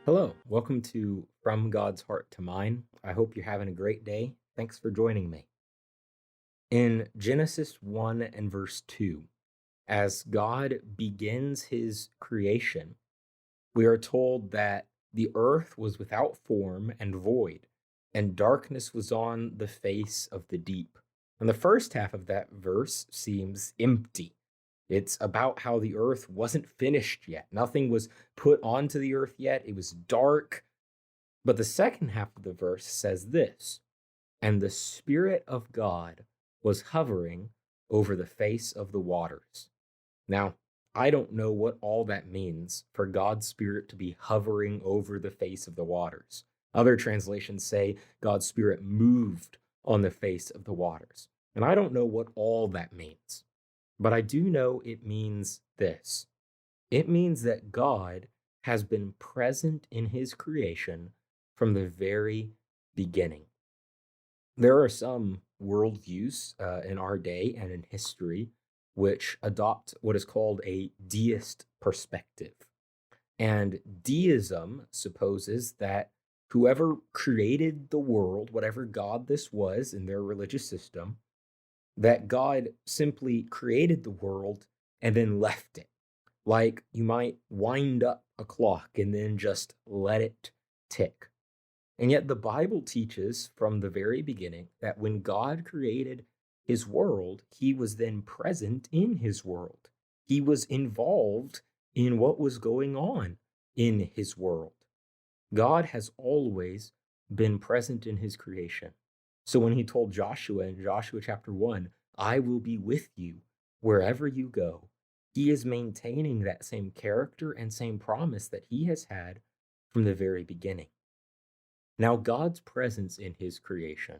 Hello, welcome to From God's Heart to Mine. I hope you're having a great day. Thanks for joining me. In Genesis 1 and verse 2, as God begins his creation, we are told that the earth was without form and void, and darkness was on the face of the deep. And the first half of that verse seems empty. It's about how the earth wasn't finished yet. Nothing was put onto the earth yet. It was dark. But the second half of the verse says this, and the Spirit of God was hovering over the face of the waters. Now, I don't know what all that means for God's Spirit to be hovering over the face of the waters. Other translations say God's Spirit moved on the face of the waters. And I don't know what all that means, but I do know it means this. It means that God has been present in his creation from the very beginning. There are some worldviews in our day and in history which adopt what is called a deist perspective. And deism supposes that whoever created the world, whatever God this was in their religious system, that God simply created the world and then left it. Like you might wind up a clock and then just let it tick. And yet the Bible teaches from the very beginning that when God created his world, he was then present in his world. He was involved in what was going on in his world. God has always been present in his creation. So when he told Joshua in Joshua chapter 1, I will be with you wherever you go, he is maintaining that same character and same promise that he has had from the very beginning. Now, God's presence in his creation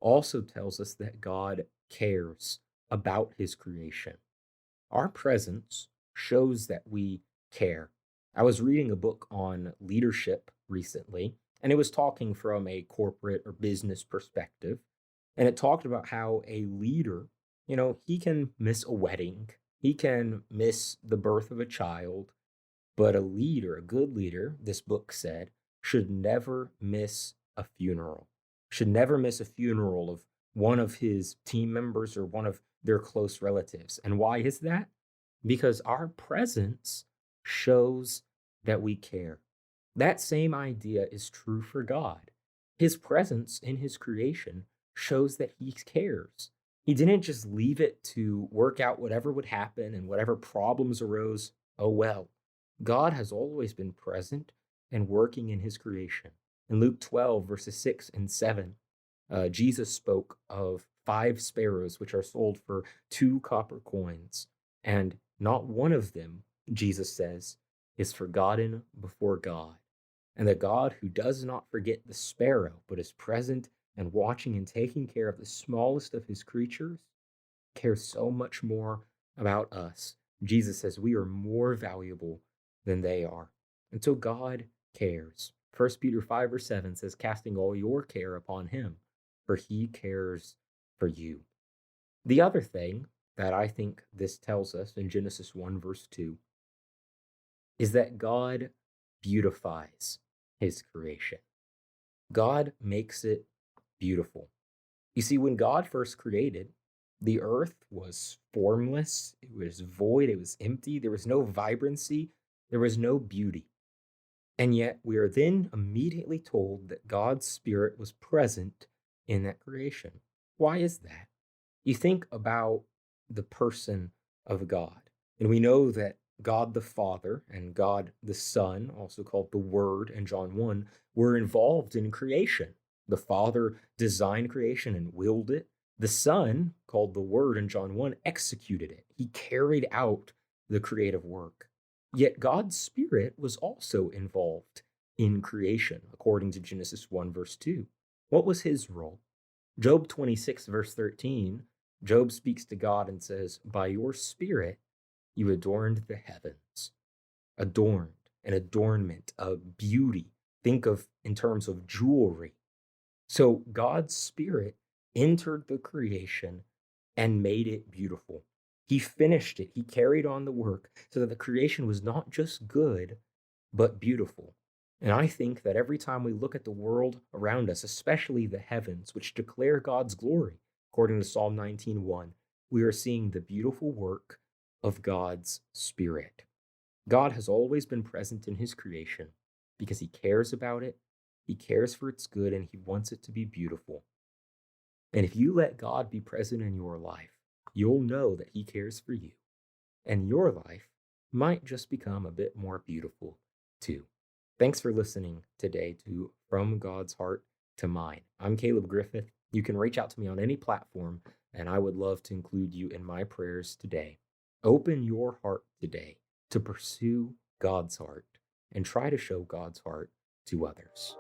also tells us that God cares about his creation. Our presence shows that we care. I was reading a book on leadership recently, and it was talking from a corporate or business perspective. And it talked about how a leader, he can miss a wedding, he can miss the birth of a child, but a leader, a good leader, this book said, should never miss a funeral, should never miss a funeral of one of his team members or one of their close relatives. And why is that? Because our presence shows that we care. That same idea is true for God. His presence in his creation shows that he cares. He didn't just leave it to work out whatever would happen and whatever problems arose. Oh, well. God has always been present and working in his creation. In Luke 12, verses 6 and 7, Jesus spoke of 5 sparrows which are sold for 2 copper coins, and not one of them, Jesus says, is forgotten before God. And the God who does not forget the sparrow, but is present and watching and taking care of the smallest of his creatures, cares so much more about us. Jesus says we are more valuable than they are. And so God cares. 1 Peter 5 or 7 says, casting all your care upon him, for he cares for you. The other thing that I think this tells us in Genesis 1 verse 2 is that God beautifies his creation. God makes it beautiful. You see, when God first created, the earth was formless, it was void, it was empty, there was no vibrancy, there was no beauty. And yet we are then immediately told that God's Spirit was present in that creation. Why is that? You think about the person of God, and we know that God the Father and God the Son, also called the Word in John 1, were involved in creation. The Father designed creation and willed it. The Son, called the Word in John 1, executed it. He carried out the creative work. Yet God's Spirit was also involved in creation, according to Genesis 1, verse 2. What was his role? Job 26, verse 13, Job speaks to God and says, by your Spirit you adorned the heavens. Adorned, an adornment, a beauty. Think of in terms of jewelry. So God's Spirit entered the creation and made it beautiful. He finished it. He carried on the work so that the creation was not just good, but beautiful. And I think that every time we look at the world around us, especially the heavens, which declare God's glory, according to Psalm 19:1, we are seeing the beautiful work of God's Spirit. God has always been present in his creation because he cares about it, he cares for its good, and he wants it to be beautiful. And if you let God be present in your life, you'll know that he cares for you, and your life might just become a bit more beautiful too. Thanks for listening today to From God's Heart to Mine. I'm Caleb Griffith. You can reach out to me on any platform, and I would love to include you in my prayers today. Open your heart today to pursue God's heart and try to show God's heart to others.